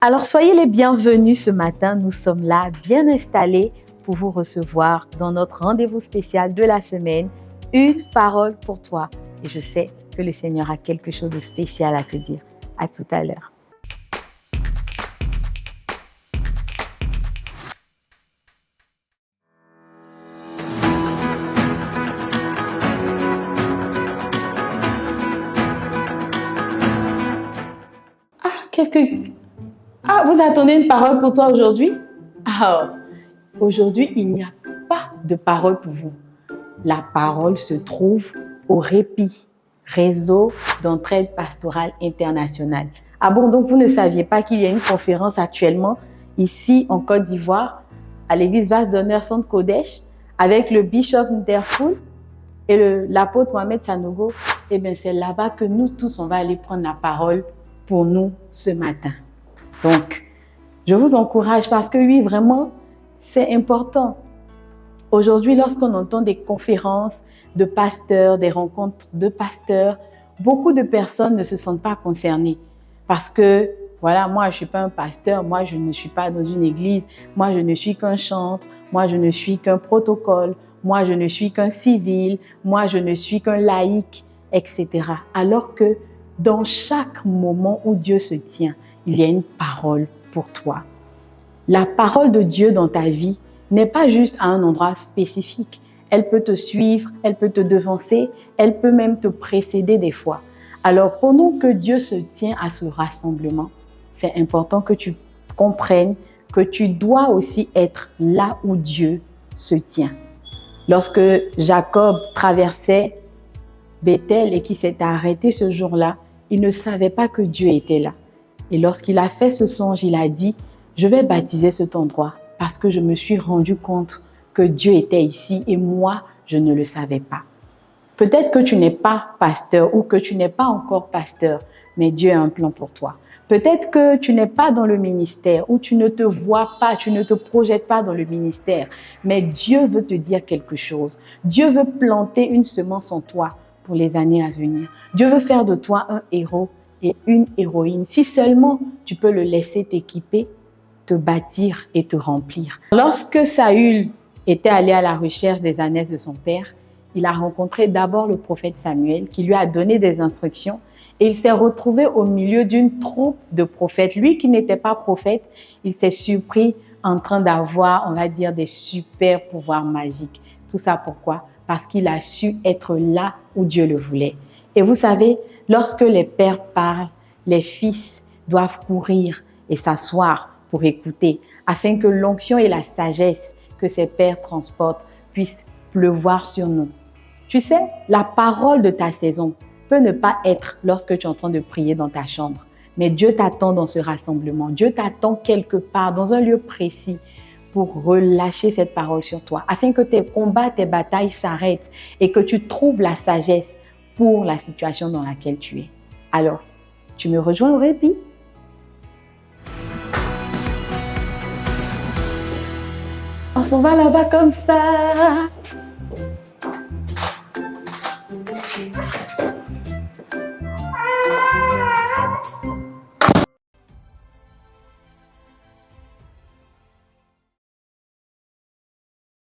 Alors, soyez les bienvenus ce matin. Nous sommes là, bien installés pour vous recevoir dans notre rendez-vous spécial de la semaine, une parole pour toi. Et je sais que le Seigneur a quelque chose de spécial à te dire. À tout à l'heure. Qu'est-ce que... vous attendez une parole pour toi aujourd'hui? Aujourd'hui, il n'y a pas de parole pour vous. La parole se trouve au Répit, réseau d'entraide pastorale internationale. Ah bon, donc vous ne saviez pas qu'il y a une conférence actuellement ici en Côte d'Ivoire, à l'église Vase d'Honneur Centre Kodesh, avec le bishop Nterful et l'apôtre Mohamed Sanogo. Eh bien, c'est là-bas que nous tous, on va aller prendre la parole pour nous ce matin. Donc, je vous encourage parce que oui, vraiment, c'est important. Aujourd'hui, lorsqu'on entend des conférences de pasteurs, des rencontres de pasteurs, beaucoup de personnes ne se sentent pas concernées. Parce que, voilà, moi, je ne suis pas un pasteur, moi, je ne suis pas dans une église, moi, je ne suis qu'un chantre, moi, je ne suis qu'un protocole, moi, je ne suis qu'un civil, moi, je ne suis qu'un laïc, etc. Alors que dans chaque moment où Dieu se tient, il y a une parole pour toi. La parole de Dieu dans ta vie n'est pas juste à un endroit spécifique. Elle peut te suivre, elle peut te devancer, elle peut même te précéder des fois. Alors, pendant que Dieu se tient à ce rassemblement, c'est important que tu comprennes que tu dois aussi être là où Dieu se tient. Lorsque Jacob traversait Bethel et qu'il s'est arrêté ce jour-là, il ne savait pas que Dieu était là. Et lorsqu'il a fait ce songe, il a dit, je vais baptiser cet endroit parce que je me suis rendu compte que Dieu était ici et moi, je ne le savais pas. Peut-être que tu n'es pas pasteur ou que tu n'es pas encore pasteur, mais Dieu a un plan pour toi. Peut-être que tu n'es pas dans le ministère ou tu ne te vois pas, tu ne te projettes pas dans le ministère, mais Dieu veut te dire quelque chose. Dieu veut planter une semence en toi pour les années à venir. Dieu veut faire de toi un héros et une héroïne. Si seulement tu peux le laisser t'équiper, te bâtir et te remplir. Lorsque Saül était allé à la recherche des ânesses de son père, il a rencontré d'abord le prophète Samuel qui lui a donné des instructions et il s'est retrouvé au milieu d'une troupe de prophètes. Lui qui n'était pas prophète, il s'est surpris en train d'avoir, on va dire, des super pouvoirs magiques. Tout ça pourquoi? Parce qu'il a su être là où Dieu le voulait. Et vous savez, lorsque les pères parlent, les fils doivent courir et s'asseoir pour écouter, afin que l'onction et la sagesse que ces pères transportent puissent pleuvoir sur nous. Tu sais, la parole de ta saison peut ne pas être lorsque tu es en train de prier dans ta chambre, mais Dieu t'attend dans ce rassemblement. Dieu t'attend quelque part, dans un lieu précis, pour relâcher cette parole sur toi, afin que tes combats, tes batailles s'arrêtent et que tu trouves la sagesse pour la situation dans laquelle tu es. Alors, tu me rejoins au répit? On s'en va là-bas comme ça.